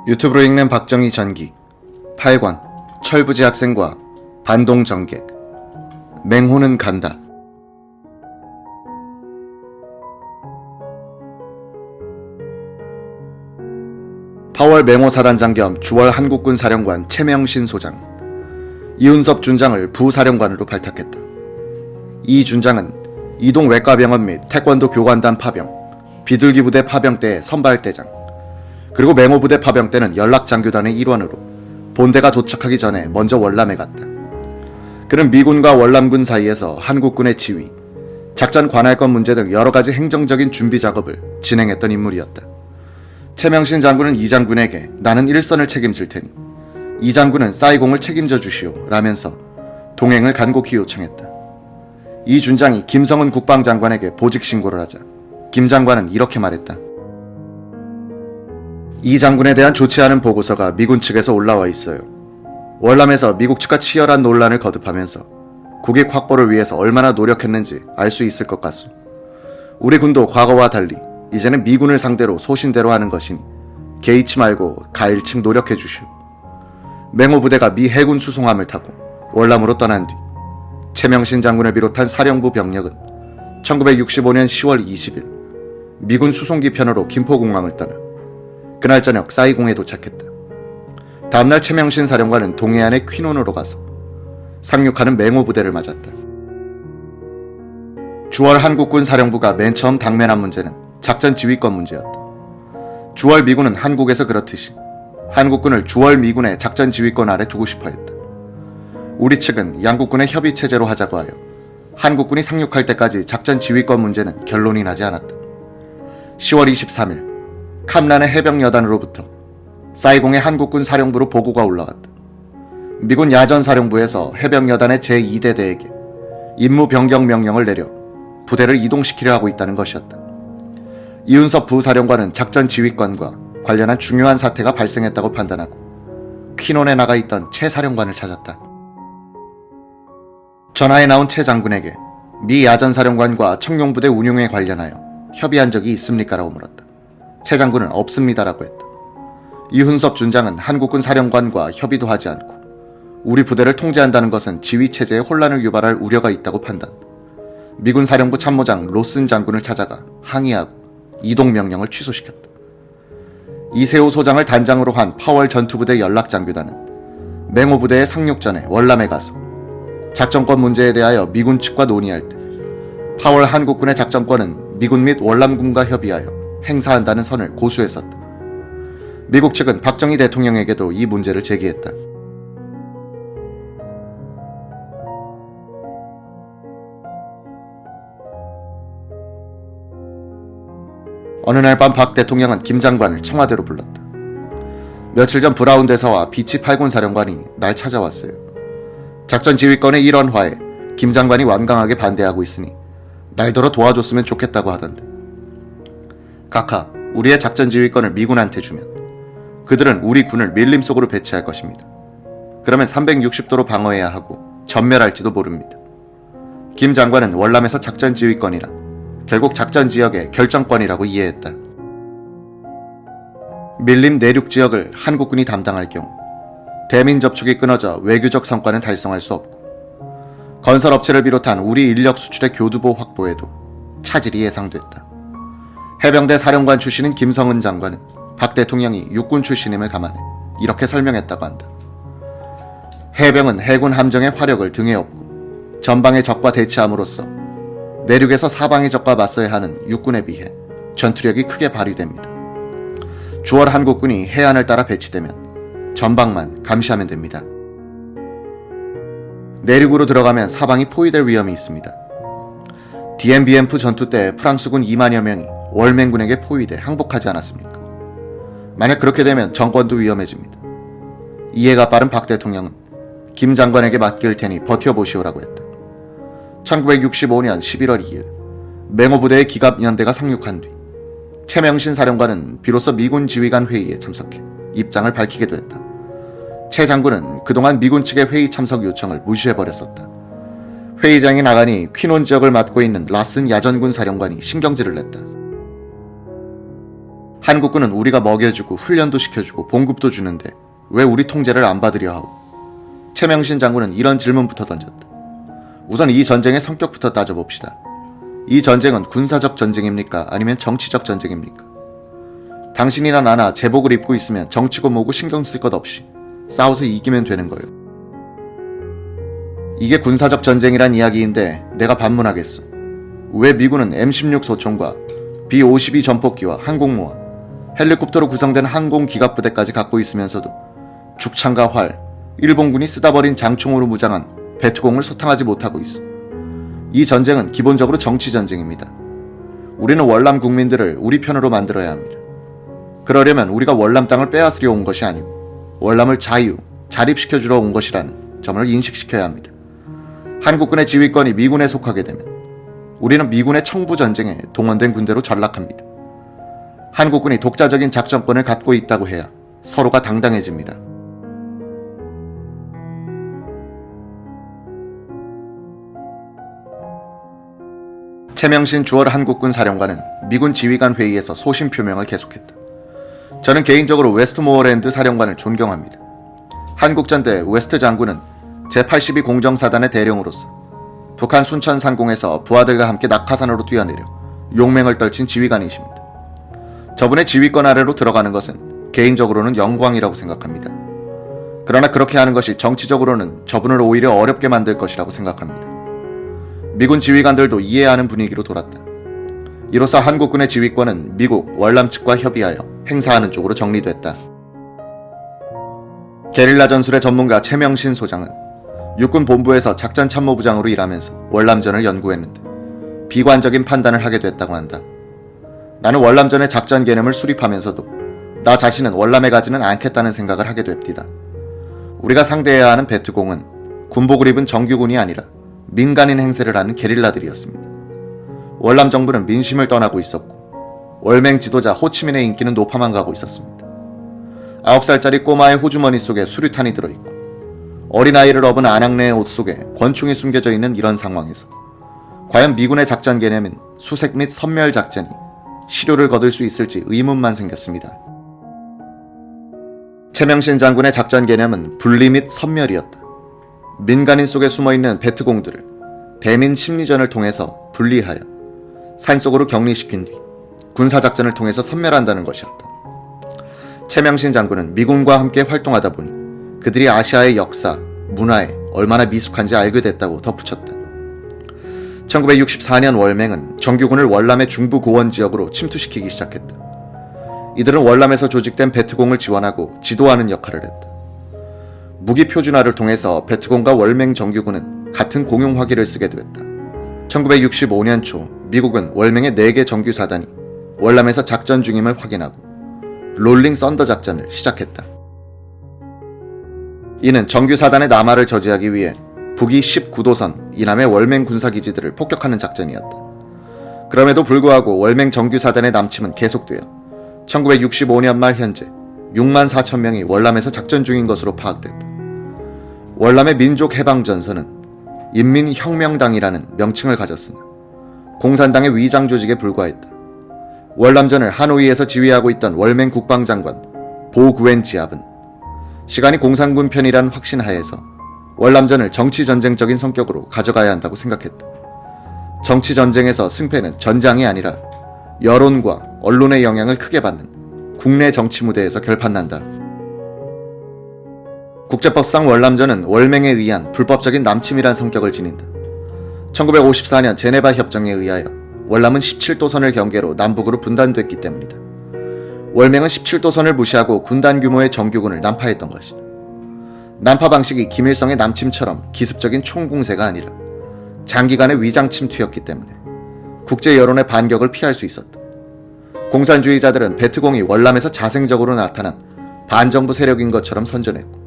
유튜브로 읽는 박정희 전기 8권 철부지 학생과 반동 정객 맹호는 간다. 파월 맹호사단장 겸 주월 한국군 사령관 최명신 소장, 이훈섭 준장을 부사령관으로 발탁했다. 이 준장은 이동 외과병원 및 태권도 교관단 파병, 비둘기 부대 파병 때의 선발대장, 그리고 맹호 부대 파병 때는 연락장교단의 일원으로 본대가 도착하기 전에 먼저 월남에 갔다. 그는 미군과 월남군 사이에서 한국군의 지휘, 작전 관할권 문제 등 여러가지 행정적인 준비 작업을 진행했던 인물이었다. 최명신 장군은 이 장군에게 나는 일선을 책임질 테니 이 장군은 사이공을 책임져 주시오 라면서 동행을 간곡히 요청했다. 이 준장이 김성은 국방장관에게 보직 신고를 하자 김 장관은 이렇게 말했다. 이 장군에 대한 좋지 않은 보고서가 미군 측에서 올라와 있어요. 월남에서 미국 측과 치열한 논란을 거듭하면서 국익 확보를 위해서 얼마나 노력했는지 알 수 있을 것 같소. 우리 군도 과거와 달리 이제는 미군을 상대로 소신대로 하는 것이니 개의치 말고 가일층 노력해 주시오. 맹호 부대가 미 해군 수송함을 타고 월남으로 떠난 뒤 최명신 장군을 비롯한 사령부 병력은 1965년 10월 20일 미군 수송기 편으로 김포공항을 떠나 그날 저녁 사이공에 도착했다. 다음날 최명신 사령관은 동해안의 퀸온으로 가서 상륙하는 맹호 부대를 맞았다. 주월 한국군 사령부가 맨 처음 당면한 문제는 작전 지휘권 문제였다. 주월 미군은 한국에서 그렇듯이 한국군을 주월 미군의 작전 지휘권 아래 두고 싶어 했다. 우리 측은 양국군의 협의 체제로 하자고 하여 한국군이 상륙할 때까지 작전 지휘권 문제는 결론이 나지 않았다. 10월 23일 캄란의 해병여단으로부터 사이공의 한국군 사령부로 보고가 올라왔다. 미군 야전사령부에서 해병여단의 제2대대에게 임무 변경 명령을 내려 부대를 이동시키려 하고 있다는 것이었다. 이훈섭 부사령관은 작전 지휘관과 관련한 중요한 사태가 발생했다고 판단하고 퀸온에 나가 있던 최 사령관을 찾았다. 전화에 나온 최 장군에게 미 야전사령관과 청룡부대 운용에 관련하여 협의한 적이 있습니까? 라고 물었다. 최 장군은 없습니다라고 했다. 이훈섭 준장은 한국군 사령관과 협의도 하지 않고 우리 부대를 통제한다는 것은 지휘체제에 혼란을 유발할 우려가 있다고 판단. 미군 사령부 참모장 로슨 장군을 찾아가 항의하고 이동명령을 취소시켰다. 이세호 소장을 단장으로 한 파월 전투부대 연락장교단은 맹호 부대의 상륙 전에 월남에 가서 작전권 문제에 대하여 미군 측과 논의할 때 파월 한국군의 작전권은 미군 및 월남군과 협의하여 행사한다는 선을 고수했었다. 미국 측은 박정희 대통령에게도 이 문제를 제기했다. 어느 날 밤 박 대통령은 김 장관을 청와대로 불렀다. 며칠 전 브라운 대사와 비치 8군 사령관이 날 찾아왔어요. 작전 지휘권의 일원화에 김 장관이 완강하게 반대하고 있으니 날더러 도와줬으면 좋겠다고 하던데. 각하, 우리의 작전 지휘권을 미군한테 주면 그들은 우리 군을 밀림 속으로 배치할 것입니다. 그러면 360도로 방어해야 하고 전멸할지도 모릅니다. 김 장관은 월남에서 작전 지휘권이란 결국 작전 지역의 결정권이라고 이해했다. 밀림 내륙 지역을 한국군이 담당할 경우 대민 접촉이 끊어져 외교적 성과는 달성할 수 없고 건설업체를 비롯한 우리 인력 수출의 교두보 확보에도 차질이 예상됐다. 해병대 사령관 출신인 김성은 장관은 박 대통령이 육군 출신임을 감안해 이렇게 설명했다고 한다. 해병은 해군 함정의 화력을 등에 업고 전방의 적과 대치함으로써 내륙에서 사방의 적과 맞서야 하는 육군에 비해 전투력이 크게 발휘됩니다. 주월 한국군이 해안을 따라 배치되면 전방만 감시하면 됩니다. 내륙으로 들어가면 사방이 포위될 위험이 있습니다. DMBMF 전투 때 프랑스군 2만여 명이 월맹군에게 포위돼 항복하지 않았습니까? 만약 그렇게 되면 정권도 위험해집니다. 이해가 빠른 박 대통령은 김 장관에게 맡길 테니 버텨보시오라고 했다. 1965년 11월 2일 맹호 부대의 기갑연대가 상륙한 뒤 최명신 사령관은 비로소 미군 지휘관 회의에 참석해 입장을 밝히게 됐다. 최 장군은 그동안 미군 측의 회의 참석 요청을 무시해버렸었다. 회의장에 나가니 퀸온 지역을 맡고 있는 라슨 야전군 사령관이 신경질을 냈다. 한국군은 우리가 먹여주고 훈련도 시켜주고 봉급도 주는데 왜 우리 통제를 안 받으려 하고? 최명신 장군은 이런 질문부터 던졌다. 우선 이 전쟁의 성격부터 따져봅시다. 이 전쟁은 군사적 전쟁입니까? 아니면 정치적 전쟁입니까? 당신이나 나나 제복을 입고 있으면 정치고 뭐고 신경 쓸 것 없이 싸워서 이기면 되는 거예요. 이게 군사적 전쟁이란 이야기인데 내가 반문하겠어. 왜 미군은 M16 소총과 B-52 전폭기와 항공모와 헬리콥터로 구성된 항공기갑부대까지 갖고 있으면서도 죽창과 활, 일본군이 쓰다 버린 장총으로 무장한 베트공을 소탕하지 못하고 있어. 이 전쟁은 기본적으로 정치전쟁입니다. 우리는 월남 국민들을 우리 편으로 만들어야 합니다. 그러려면 우리가 월남 땅을 빼앗으려 온 것이 아니고 월남을 자립시켜주러 온 것이라는 점을 인식시켜야 합니다. 한국군의 지휘권이 미군에 속하게 되면 우리는 미군의 청부전쟁에 동원된 군대로 전락합니다. 한국군이 독자적인 작전권을 갖고 있다고 해야 서로가 당당해집니다. 최명신 주월 한국군 사령관은 미군 지휘관 회의에서 소신 표명을 계속했다. 저는 개인적으로 웨스트모어랜드 사령관을 존경합니다. 한국전대 웨스트 장군은 제82 공정사단의 대령으로서 북한 순천 상공에서 부하들과 함께 낙하산으로 뛰어내려 용맹을 떨친 지휘관이십니다. 저분의 지휘권 아래로 들어가는 것은 개인적으로는 영광이라고 생각합니다. 그러나 그렇게 하는 것이 정치적으로는 저분을 오히려 어렵게 만들 것이라고 생각합니다. 미군 지휘관들도 이해하는 분위기로 돌았다. 이로써 한국군의 지휘권은 미국 월남 측과 협의하여 행사하는 쪽으로 정리됐다. 게릴라 전술의 전문가 최명신 소장은 육군 본부에서 작전참모부장으로 일하면서 월남전을 연구했는데 비관적인 판단을 하게 됐다고 한다. 나는 월남전의 작전 개념을 수립하면서도 나 자신은 월남에 가지는 않겠다는 생각을 하게 됩니다. 우리가 상대해야 하는 베트공은 군복을 입은 정규군이 아니라 민간인 행세를 하는 게릴라들이었습니다. 월남 정부는 민심을 떠나고 있었고 월맹 지도자 호치민의 인기는 높아만 가고 있었습니다. 9살짜리 꼬마의 호주머니 속에 수류탄이 들어있고 어린아이를 업은 아낙네의 옷 속에 권총이 숨겨져 있는 이런 상황에서 과연 미군의 작전 개념인 수색 및 섬멸 작전이 실효를 거둘 수 있을지 의문만 생겼습니다. 최명신 장군의 작전 개념은 분리 및 섬멸이었다. 민간인 속에 숨어있는 베트공들을 대민 심리전을 통해서 분리하여 산속으로 격리시킨 뒤 군사작전을 통해서 섬멸한다는 것이었다. 최명신 장군은 미군과 함께 활동하다 보니 그들이 아시아의 역사, 문화에 얼마나 미숙한지 알게 됐다고 덧붙였다. 1964년 월맹은 정규군을 월남의 중부 고원 지역으로 침투시키기 시작했다. 이들은 월남에서 조직된 베트공을 지원하고 지도하는 역할을 했다. 무기 표준화를 통해서 베트공과 월맹 정규군은 같은 공용 화기를 쓰게 되었다. 1965년 초 미국은 월맹의 4개 정규사단이 월남에서 작전 중임을 확인하고 롤링 썬더 작전을 시작했다. 이는 정규사단의 남하를 저지하기 위해 북위 19도선 이남의 월맹 군사기지들을 폭격하는 작전이었다. 그럼에도 불구하고 월맹 정규사단의 남침은 계속되어 1965년 말 현재 6만 4천 명이 월남에서 작전 중인 것으로 파악됐다. 월남의 민족해방전선은 인민혁명당이라는 명칭을 가졌으나 공산당의 위장 조직에 불과했다. 월남전을 하노이에서 지휘하고 있던 월맹 국방장관 보구엔지압은 시간이 공산군 편이란 확신하에서 월남전을 정치전쟁적인 성격으로 가져가야 한다고 생각했다. 정치전쟁에서 승패는 전장이 아니라 여론과 언론의 영향을 크게 받는 국내 정치 무대에서 결판난다. 국제법상 월남전은 월맹에 의한 불법적인 남침이란 성격을 지닌다. 1954년 제네바 협정에 의하여 월남은 17도선을 경계로 남북으로 분단됐기 때문이다. 월맹은 17도선을 무시하고 군단 규모의 정규군을 난파했던 것이다. 난파 방식이 김일성의 남침처럼 기습적인 총공세가 아니라 장기간의 위장침투였기 때문에 국제 여론의 반격을 피할 수 있었다. 공산주의자들은 베트공이 월남에서 자생적으로 나타난 반정부 세력인 것처럼 선전했고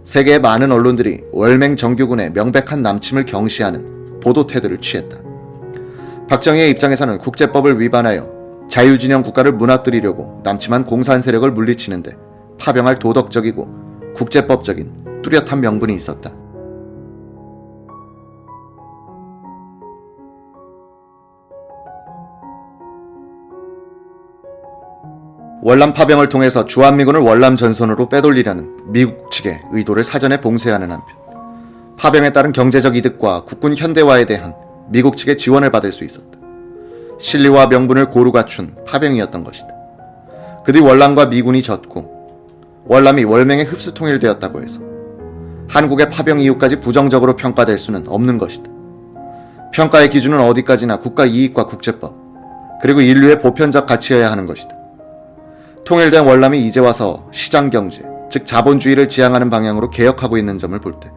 세계의 많은 언론들이 월맹 정규군의 명백한 남침을 경시하는 보도 태도를 취했다. 박정희의 입장에서는 국제법을 위반하여 자유진영 국가를 무너뜨리려고 남침한 공산 세력을 물리치는데 파병할 도덕적이고 국제법적인 뚜렷한 명분이 있었다. 월남 파병을 통해서 주한미군을 월남 전선으로 빼돌리려는 미국 측의 의도를 사전에 봉쇄하는 한편 파병에 따른 경제적 이득과 국군 현대화에 대한 미국 측의 지원을 받을 수 있었다. 실리와 명분을 고루 갖춘 파병이었던 것이다. 그뒤 월남과 미군이 졌고 월남이 월맹에 흡수 통일되었다고 해서 한국의 파병 이후까지 부정적으로 평가될 수는 없는 것이다. 평가의 기준은 어디까지나 국가 이익과 국제법, 그리고 인류의 보편적 가치여야 하는 것이다. 통일된 월남이 이제 와서 시장경제, 즉 자본주의를 지향하는 방향으로 개혁하고 있는 점을 볼 때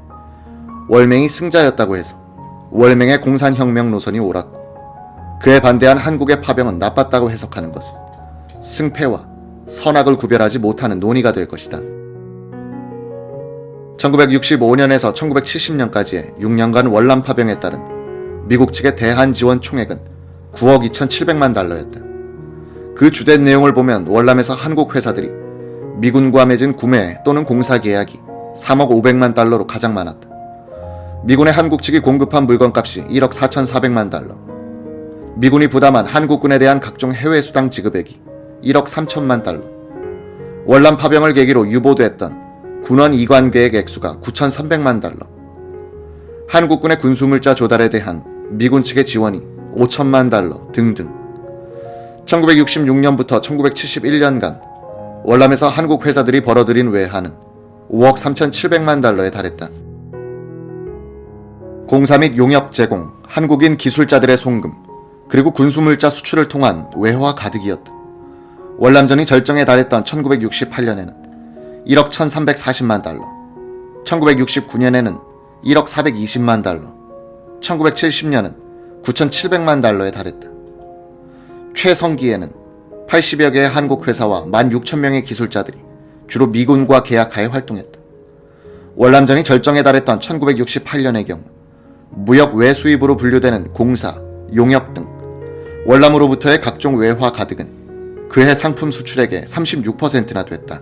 월맹이 승자였다고 해서 월맹의 공산혁명 노선이 옳았고 그에 반대한 한국의 파병은 나빴다고 해석하는 것은 승패와 선악을 구별하지 못하는 논의가 될 것이다. 1965년에서 1970년까지의 6년간 월남 파병에 따른 미국 측의 대한 지원 총액은 9억 2,700만 달러였다. 그 주된 내용을 보면 월남에서 한국 회사들이 미군과 맺은 구매 또는 공사 계약이 3억 500만 달러로 가장 많았다. 미군의 한국 측이 공급한 물건값이 1억 4,400만 달러, 미군이 부담한 한국군에 대한 각종 해외 수당 지급액이 1억 3천만 달러, 월남 파병을 계기로 유보됐던 군원 이관 계획 액수가 9,300만 달러, 한국군의 군수물자 조달에 대한 미군 측의 지원이 5천만 달러 등등. 1966년부터 1971년간 월남에서 한국 회사들이 벌어들인 외환은 5억 3,700만 달러에 달했다. 공사 및 용역 제공, 한국인 기술자들의 송금, 그리고 군수물자 수출을 통한 외화 가득이었다. 월남전이 절정에 달했던 1968년에는 1억 1,340만 달러, 1969년에는 1억 420만 달러, 1970년은 9,700만 달러에 달했다. 최성기에는 80여 개의 한국 회사와 16,000명의 기술자들이 주로 미군과 계약하에 활동했다. 월남전이 절정에 달했던 1968년의 경우 무역 외수입으로 분류되는 공사, 용역 등 월남으로부터의 각종 외화 가득은 그해 상품 수출액의 36%나 됐다.